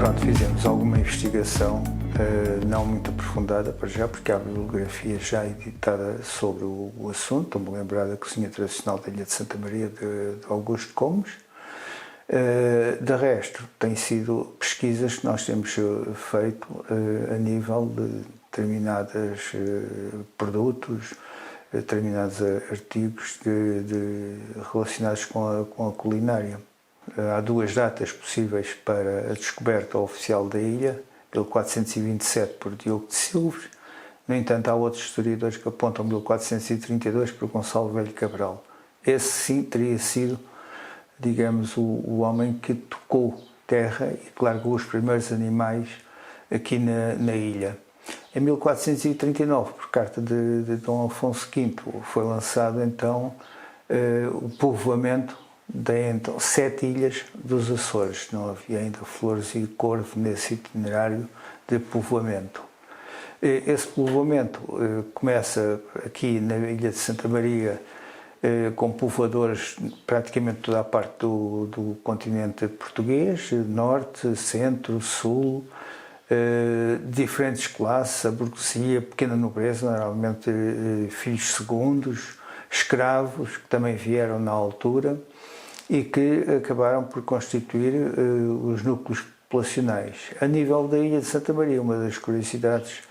Pronto, fizemos alguma investigação, não muito aprofundada para já, porque há bibliografia já editada sobre o assunto. Estou-me a lembrar da cozinha tradicional da Ilha de Santa Maria de Augusto Comes. De resto, têm sido pesquisas que nós temos feito a nível de determinados produtos, determinados artigos relacionados com a culinária. Há duas datas possíveis para a descoberta oficial da ilha, 1427 por Diogo de Silves. No entanto, há outros historiadores que apontam 1432 por Gonçalo Velho Cabral. Esse sim teria sido, digamos, o homem que tocou terra e que largou os primeiros animais aqui na ilha. Em 1439, por carta de Dom Afonso V, foi lançado então o povoamento de então 7 ilhas dos Açores. Não havia ainda Flores e Corvo nesse itinerário de povoamento. Esse povoamento começa aqui na Ilha de Santa Maria, com povoadores praticamente toda a parte do continente português, norte, centro, sul, diferentes classes, a burguesia, pequena nobreza, normalmente filhos segundos, escravos, que também vieram na altura e que acabaram por constituir os núcleos populacionais. A nível da Ilha de Santa Maria, uma das curiosidades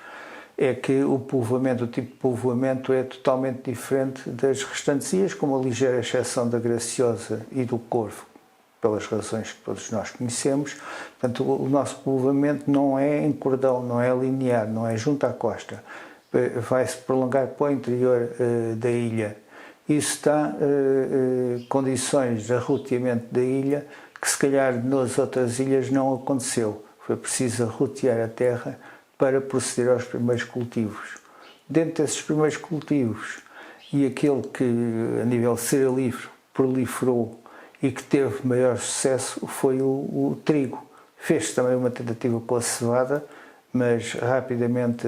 é que o tipo de povoamento é totalmente diferente das restantes ilhas, com uma ligeira exceção da Graciosa e do Corvo, pelas razões que todos nós conhecemos. Portanto, o nosso povoamento não é em cordão, não é linear, não é junto à costa. Vai-se prolongar para o interior da ilha. Isso dá condições de arroteamento da ilha que se calhar nas outras ilhas não aconteceu. Foi preciso arrotear a terra para proceder aos primeiros cultivos. Dentro desses primeiros cultivos, e aquele que a nível cerealífero proliferou e que teve maior sucesso foi o trigo. Fez-se também uma tentativa com a cevada, mas rapidamente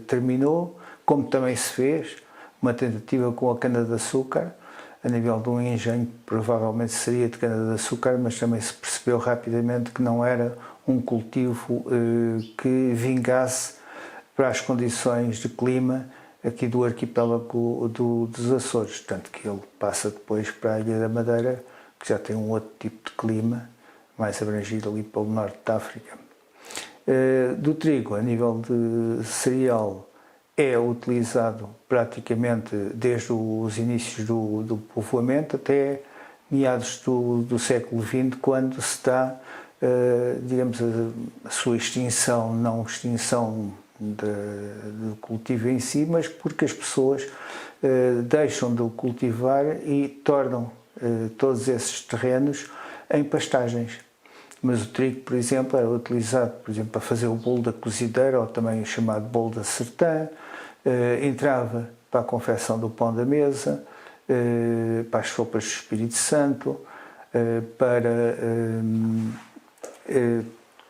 terminou, como também se fez uma tentativa com a cana-de-açúcar, a nível de um engenho que provavelmente seria de cana-de-açúcar, mas também se percebeu rapidamente que não era um cultivo que vingasse para as condições de clima aqui do arquipélago dos Açores, tanto que ele passa depois para a Ilha da Madeira, que já tem um outro tipo de clima, mais abrangido ali pelo norte da África. Do trigo, a nível de cereal, é utilizado praticamente desde os inícios do povoamento até meados do século XX, quando se dá, digamos, a sua extinção, não extinção do cultivo em si, mas porque as pessoas deixam de o cultivar e tornam todos esses terrenos em pastagens. Mas o trigo, por exemplo, era utilizado, por exemplo, para fazer o bolo da cozideira, ou também o chamado bolo da sertã, entrava para a confecção do pão da mesa, para as sopas do Espírito Santo, para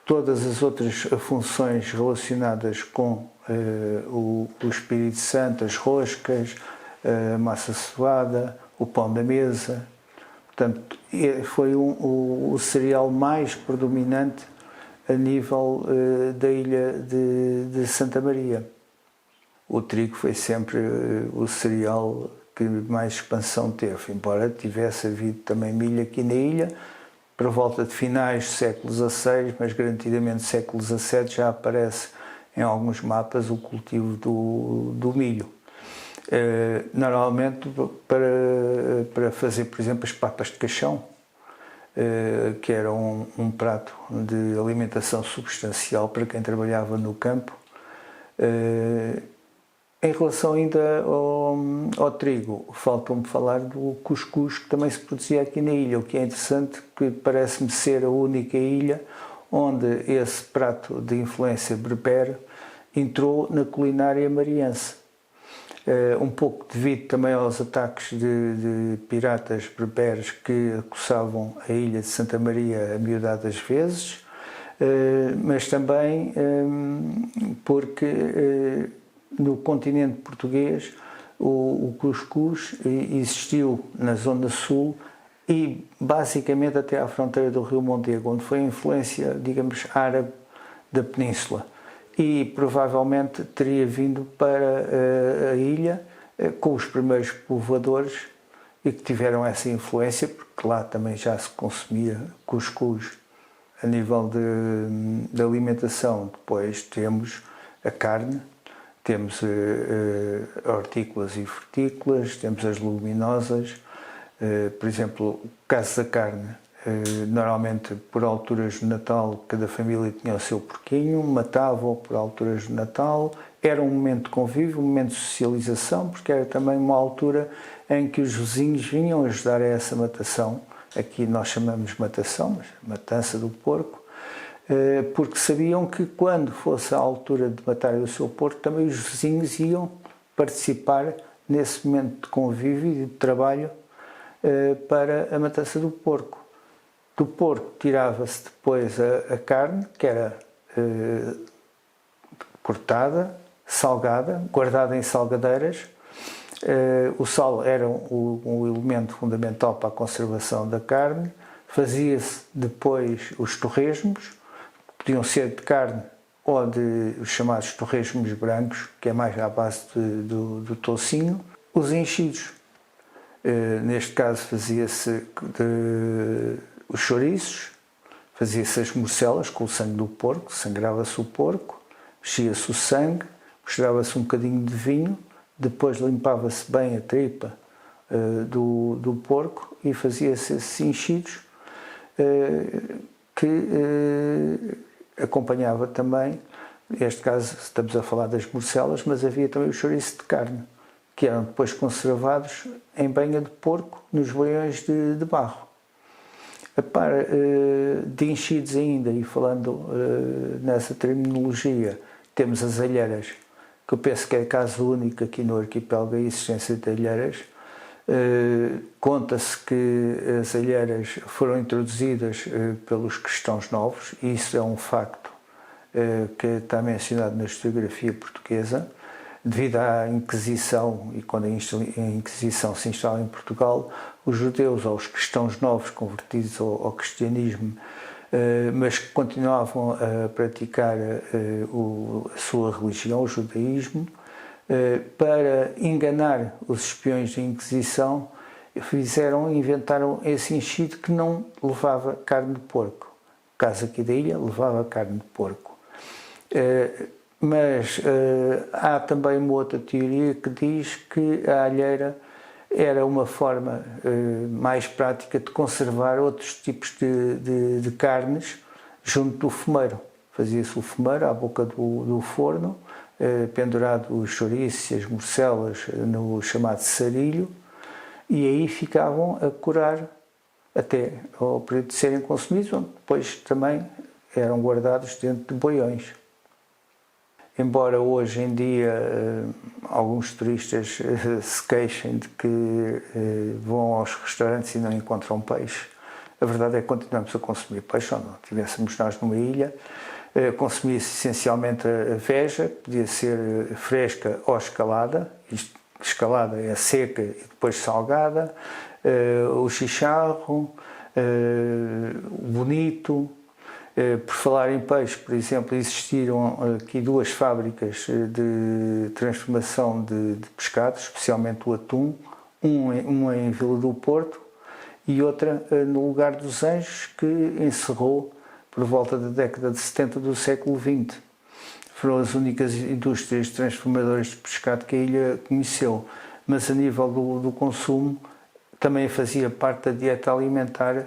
todas as outras funções relacionadas com o Espírito Santo, as roscas, a massa cevada, o pão da mesa. Portanto, foi o cereal mais predominante a nível da ilha de Santa Maria. O trigo foi sempre o cereal que mais expansão teve, embora tivesse havido também milho aqui na ilha, por volta de finais do século XVI, mas garantidamente no século XVII já aparece em alguns mapas o cultivo do milho. Normalmente para fazer, por exemplo, as papas de caixão, que era um prato de alimentação substancial para quem trabalhava no campo. Em relação ainda ao trigo, falta-me falar do cuscuz, que também se produzia aqui na ilha, o que é interessante, que parece-me ser a única ilha onde esse prato de influência berbere entrou na culinária mariense. Um pouco devido também aos ataques de piratas berberes que acossavam a ilha de Santa Maria amiudadas vezes, mas também porque no continente português o cuscuz existiu na zona sul e basicamente até à fronteira do Rio Mondego, onde foi a influência, digamos, árabe da península. E provavelmente teria vindo para a ilha com os primeiros povoadores e que tiveram essa influência, porque lá também já se consumia cuscuz a nível de alimentação. Depois temos a carne, temos hortícolas e frutícolas, temos as leguminosas. Por exemplo, o caso da carne, normalmente por alturas de Natal cada família tinha o seu porquinho, matava-o por alturas de Natal, era um momento de convívio, um momento de socialização, porque era também uma altura em que os vizinhos vinham ajudar a essa matação. Aqui nós chamamos matação, mas matança do porco, porque sabiam que quando fosse a altura de matar o seu porco, também os vizinhos iam participar nesse momento de convívio e de trabalho para a matança do porco. Do porco tirava-se depois a carne, que era cortada, salgada, guardada em salgadeiras. O sal era um elemento fundamental para a conservação da carne. Fazia-se depois os torresmos, podiam ser de carne ou de os chamados torresmos brancos, que é mais à base do toucinho. Os enchidos, neste caso fazia-se os chouriços, fazia-se as morcelas com o sangue do porco, sangrava-se o porco, mexia-se o sangue, misturava-se um bocadinho de vinho, depois limpava-se bem a tripa do porco e fazia-se esses enchidos que acompanhava também, neste caso estamos a falar das morcelas, mas havia também o chouriço de carne, que eram depois conservados em banha de porco nos boiões de barro. Para de enchidos ainda, e falando nessa terminologia, temos as alheiras, que eu penso que é caso único aqui no arquipélago a existência de alheiras. Conta-se que as alheiras foram introduzidas pelos cristãos novos, e isso é um facto que está mencionado na historiografia portuguesa, devido à Inquisição, e quando a Inquisição se instala em Portugal, os judeus ou os cristãos novos convertidos ao cristianismo, mas que continuavam a praticar a sua religião, o judaísmo, para enganar os espiões da Inquisição, inventaram esse enchido que não levava carne de porco. O caso aqui da ilha levava carne de porco. Mas há também uma outra teoria que diz que a alheira era uma forma mais prática de conservar outros tipos de carnes junto do fumeiro. Fazia-se o fumeiro à boca do forno, pendurado os chouriços e as morcelas no chamado sarilho, e aí ficavam a curar até ao período de serem consumidos, onde depois também eram guardados dentro de boiões. Embora hoje em dia alguns turistas se queixem de que vão aos restaurantes e não encontram peixe, a verdade é que continuamos a consumir peixe, ou não estivéssemos nós numa ilha. Consumia-se essencialmente a veja, podia ser fresca ou escalada. Escalada é seca e depois salgada, o chicharro, o bonito. Por falar em peixe, por exemplo, existiram aqui duas fábricas de transformação de pescado, especialmente o atum, uma em Vila do Porto e outra no Lugar dos Anjos, que encerrou por volta da década de 70 do século XX. Foram as únicas indústrias transformadoras de pescado que a ilha conheceu, mas a nível do consumo também fazia parte da dieta alimentar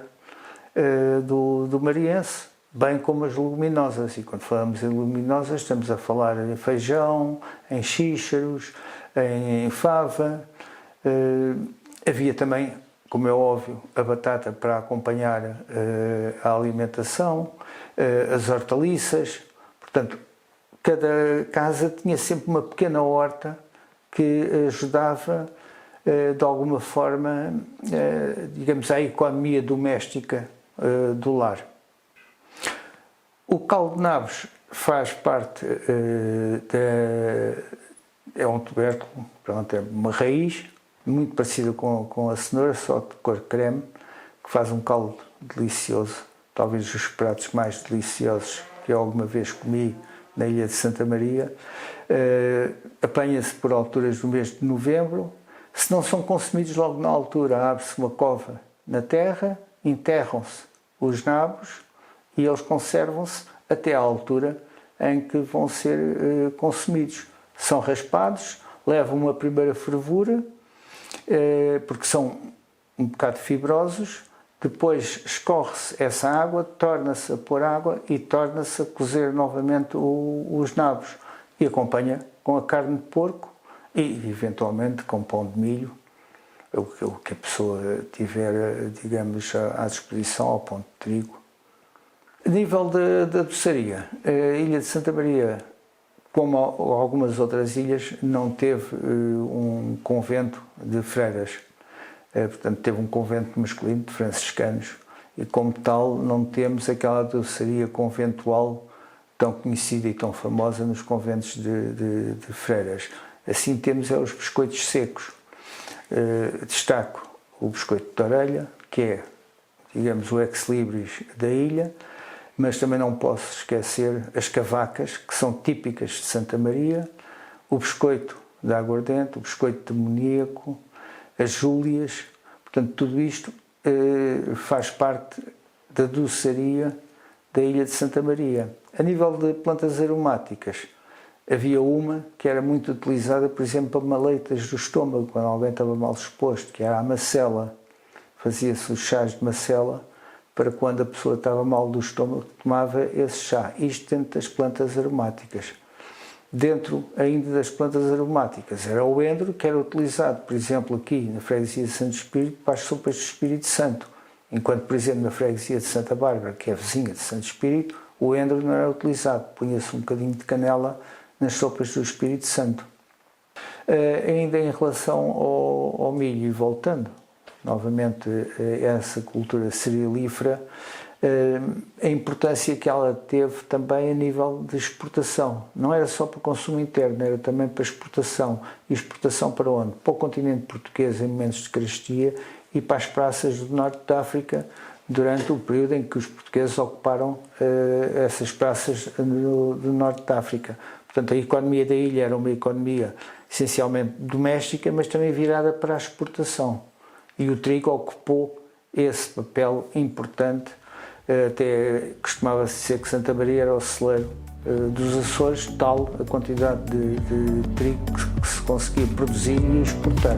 do mariense, bem como as leguminosas. E quando falamos em leguminosas estamos a falar em feijão, em xíxaros, em fava. Havia também, como é óbvio, a batata para acompanhar a alimentação, as hortaliças. Portanto, cada casa tinha sempre uma pequena horta que ajudava de alguma forma, digamos, à economia doméstica do lar. O caldo de nabos faz parte, é um tubérculo, pronto, é uma raiz, muito parecida com a cenoura, só de cor creme, que faz um caldo delicioso, talvez os pratos mais deliciosos que eu alguma vez comi na ilha de Santa Maria. Apanha-se por alturas do mês de novembro. Se não são consumidos logo na altura, abre-se uma cova na terra, enterram-se os nabos e eles conservam-se até à altura em que vão ser consumidos. São raspados, levam uma primeira fervura, porque são um bocado fibrosos, depois escorre-se essa água, torna-se a pôr água e torna-se a cozer novamente os nabos e acompanha com a carne de porco e eventualmente com pão de milho, o que a pessoa tiver, digamos, à disposição, ao pão de trigo. A nível da doçaria, a ilha de Santa Maria, como algumas outras ilhas, não teve um convento de freiras. Portanto, teve um convento masculino de franciscanos e, como tal, não temos aquela doçaria conventual tão conhecida e tão famosa nos conventos de freiras. Assim, temos os biscoitos secos. Destaco o biscoito de orelha, que é, digamos, o ex-libris da ilha, mas também não posso esquecer as cavacas, que são típicas de Santa Maria, o biscoito de aguardente, o biscoito de moníaco, as júlias. Portanto, tudo isto faz parte da doçaria da ilha de Santa Maria. A nível de plantas aromáticas, havia uma que era muito utilizada, por exemplo, para maleitas do estômago, quando alguém estava mal disposto, que era a macela. Fazia-se os chás de macela para quando a pessoa estava mal do estômago, tomava esse chá. Isto dentro das plantas aromáticas. Dentro ainda das plantas aromáticas era o endro, que era utilizado, por exemplo, aqui na freguesia de Santo Espírito, para as sopas do Espírito Santo. Enquanto, por exemplo, na freguesia de Santa Bárbara, que é vizinha de Santo Espírito, o endro não era utilizado. Punha-se um bocadinho de canela nas sopas do Espírito Santo. Ainda em relação ao milho, e voltando novamente a essa cultura cerealífera, a importância que ela teve também a nível de exportação. Não era só para consumo interno, era também para exportação. E exportação para onde? Para o continente português em momentos de carestia e para as praças do norte da África durante o período em que os portugueses ocuparam essas praças do norte da África. Portanto, a economia da ilha era uma economia essencialmente doméstica, mas também virada para a exportação. E o trigo ocupou esse papel importante. Até costumava-se dizer que Santa Maria era o celeiro dos Açores, tal a quantidade de trigo que se conseguia produzir e exportar.